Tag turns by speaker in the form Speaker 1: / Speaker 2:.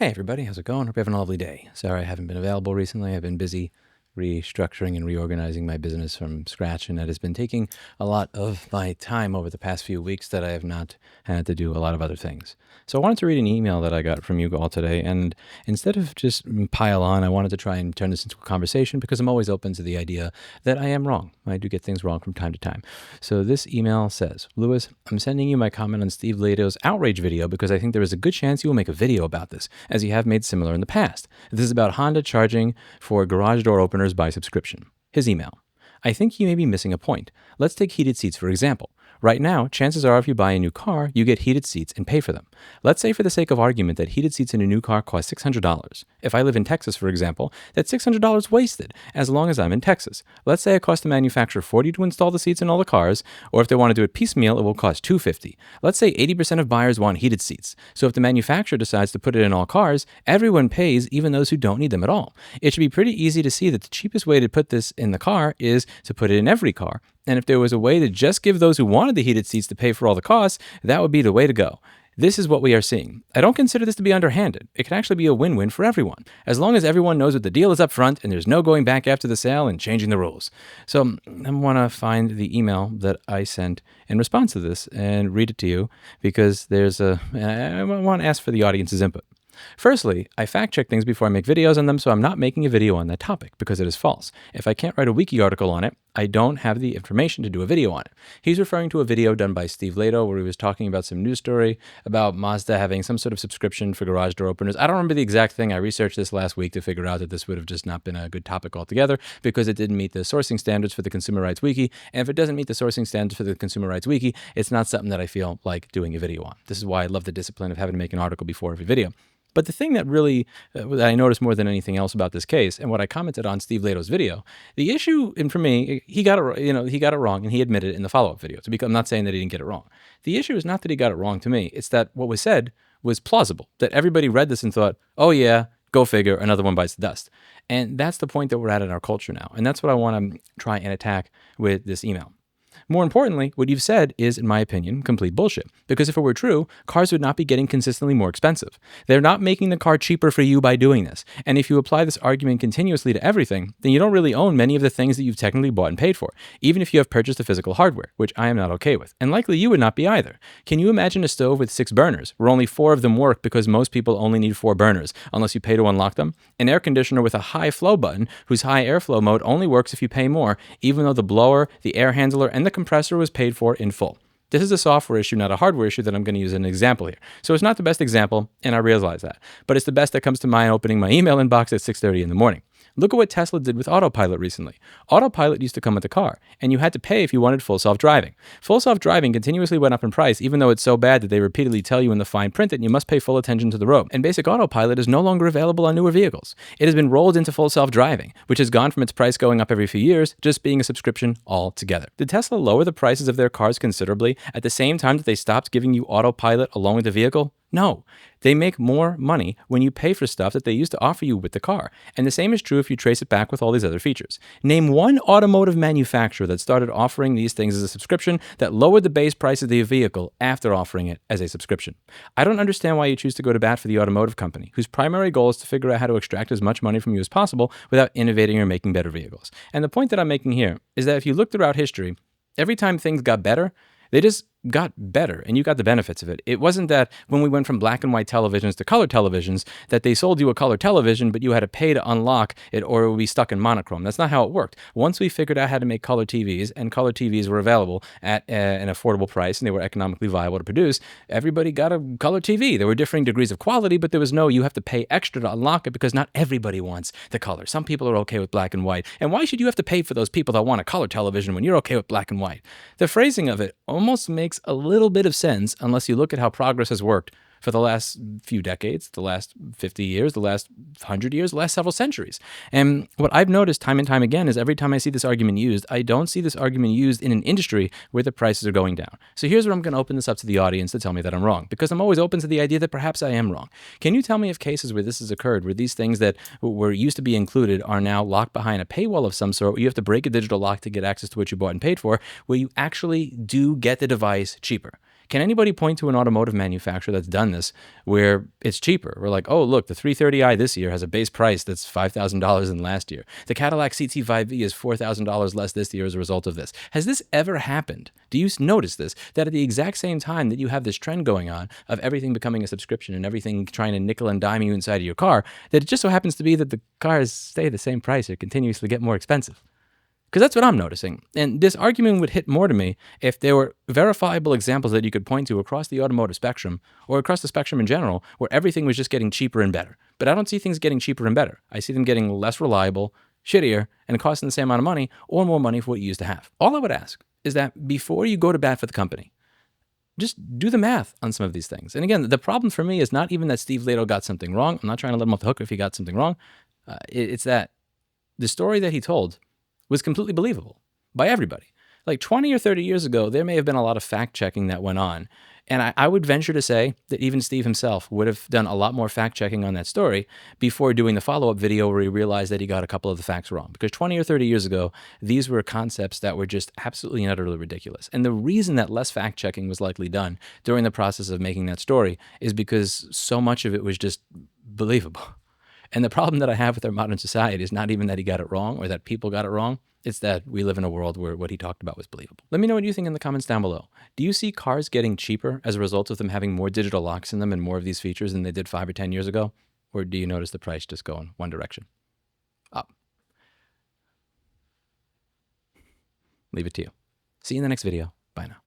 Speaker 1: Hey everybody, how's it going? Hope you're having a lovely day. Sorry I haven't been available recently. I've been busy restructuring and reorganizing my business from scratch, and it has been taking a lot of my time over the past few weeks that I have not had to do a lot of other things. So I wanted to read an email that I got from you all today, and instead of just pile on, I wanted to try and turn this into a conversation because I'm always open to the idea that I am wrong. I do get things wrong from time to time. So this email says, Lewis, I'm sending you my comment on Steve Lehto's outrage video because I think there is a good chance you will make a video about this, as you have made similar in the past. This is about Honda charging for garage door openers by subscription. His email. I think you may be missing a point. Let's take heated seats for example. Right now, chances are if you buy a new car, you get heated seats and pay for them. Let's say for the sake of argument that heated seats in a new car cost $600. If I live in Texas, for example, that's $600 wasted, as long as I'm in Texas. Let's say it costs the manufacturer $40 to install the seats in all the cars, or if they want to do it piecemeal, it will cost $250. Let's say 80% of buyers want heated seats. So if the manufacturer decides to put it in all cars, everyone pays, even those who don't need them at all. It should be pretty easy to see that the cheapest way to put this in the car is to put it in every car. And if there was a way to just give those who wanted the heated seats to pay for all the costs, that would be the way to go. This is what we are seeing. I don't consider this to be underhanded. It can actually be a win-win for everyone, as long as everyone knows what the deal is up front and there's no going back after the sale and changing the rules. So I want to find the email that I sent in response to this and read it to you because I want to ask for the audience's input. Firstly, I fact-check things before I make videos on them, so I'm not making a video on that topic because it is false. If I can't write a wiki article on it, I don't have the information to do a video on it. He's referring to a video done by Steve Lehto where he was talking about some news story about Mazda having some sort of subscription for garage door openers. I don't remember the exact thing. I researched this last week to figure out that this would have just not been a good topic altogether because it didn't meet the sourcing standards for the Consumer Rights Wiki. And if it doesn't meet the sourcing standards for the Consumer Rights Wiki, it's not something that I feel like doing a video on. This is why I love the discipline of having to make an article before every video. But the thing that really that I noticed more than anything else about this case, and what I commented on Steve Lehto's video, the issue, and for me, he got it wrong, and he admitted it in the follow-up video. I'm not saying that he didn't get it wrong. The issue is not that he got it wrong to me; it's that what was said was plausible. That everybody read this and thought, "Oh yeah, go figure, another one bites the dust." And that's the point that we're at in our culture now, and that's what I want to try and attack with this email. More importantly, what you've said is, in my opinion, complete bullshit. Because if it were true, cars would not be getting consistently more expensive. They're not making the car cheaper for you by doing this. And if you apply this argument continuously to everything, then you don't really own many of the things that you've technically bought and paid for, even if you have purchased the physical hardware, which I am not okay with. And likely you would not be either. Can you imagine a stove with 6 burners, where only 4 of them work because most people only need 4 burners, unless you pay to unlock them? An air conditioner with a high flow button, whose high airflow mode only works if you pay more, even though the blower, the air handler, and the compressor was paid for in full. This is a software issue, not a hardware issue that I'm going to use as an example here. So it's not the best example, and I realize that. But it's the best that comes to mind opening my email inbox at 6:30 in the morning. Look at what Tesla did with autopilot recently. Autopilot used to come with the car, and you had to pay if you wanted full self-driving. Full self-driving continuously went up in price, even though it's so bad that they repeatedly tell you in the fine print that you must pay full attention to the road. And basic autopilot is no longer available on newer vehicles. It has been rolled into full self-driving, which has gone from its price going up every few years, just being a subscription altogether. Did Tesla lower the prices of their cars considerably at the same time that they stopped giving you autopilot along with the vehicle? No, they make more money when you pay for stuff that they used to offer you with the car. And the same is true if you trace it back with all these other features. Name one automotive manufacturer that started offering these things as a subscription that lowered the base price of the vehicle after offering it as a subscription. I don't understand why you choose to go to bat for the automotive company, whose primary goal is to figure out how to extract as much money from you as possible without innovating or making better vehicles. And the point that I'm making here is that if you look throughout history, every time things got better, they just got better and you got the benefits of it. It wasn't that when we went from black and white televisions to color televisions that they sold you a color television, but you had to pay to unlock it or it would be stuck in monochrome. That's not how it worked. Once we figured out how to make color TVs and color TVs were available at an affordable price and they were economically viable to produce, everybody got a color TV. There were differing degrees of quality, but there was no, you have to pay extra to unlock it because not everybody wants the color. Some people are okay with black and white. And why should you have to pay for those people that want a color television when you're okay with black and white? The phrasing of it almost makes a little bit of sense unless you look at how progress has worked for the last few decades, the last 50 years, the last 100 years, the last several centuries. And what I've noticed time and time again is every time I see this argument used, I don't see this argument used in an industry where the prices are going down. So here's where I'm going to open this up to the audience to tell me that I'm wrong, because I'm always open to the idea that perhaps I am wrong. Can you tell me of cases where this has occurred, where these things that were used to be included are now locked behind a paywall of some sort, where you have to break a digital lock to get access to what you bought and paid for, where you actually do get the device cheaper? Can anybody point to an automotive manufacturer that's done this where it's cheaper? We're like, oh, look, the 330i this year has a base price that's $5,000 than last year. The Cadillac CT5V is $4,000 less this year as a result of this. Has this ever happened? Do you notice this? That at the exact same time that you have this trend going on of everything becoming a subscription and everything trying to nickel and dime you inside of your car, that it just so happens to be that the cars stay the same price or continuously get more expensive? Because that's what I'm noticing. And this argument would hit more to me if there were verifiable examples that you could point to across the automotive spectrum or across the spectrum in general where everything was just getting cheaper and better. But I don't see things getting cheaper and better. I see them getting less reliable, shittier, and costing the same amount of money or more money for what you used to have. All I would ask is that before you go to bat for the company, just do the math on some of these things. And again, the problem for me is not even that Steve Lehto got something wrong. I'm not trying to let him off the hook if he got something wrong. It's that the story that he told was completely believable by everybody. Like 20 or 30 years ago, there may have been a lot of fact checking that went on. And I would venture to say that even Steve himself would have done a lot more fact checking on that story before doing the follow-up video where he realized that he got a couple of the facts wrong. Because 20 or 30 years ago, these were concepts that were just absolutely and utterly ridiculous. And the reason that less fact checking was likely done during the process of making that story is because so much of it was just believable. And the problem that I have with our modern society is not even that he got it wrong or that people got it wrong. It's that we live in a world where what he talked about was believable. Let me know what you think in the comments down below. Do you see cars getting cheaper as a result of them having more digital locks in them and more of these features than they did 5 or 10 years ago? Or do you notice the price just go in one direction? Up. Leave it to you. See you in the next video. Bye now.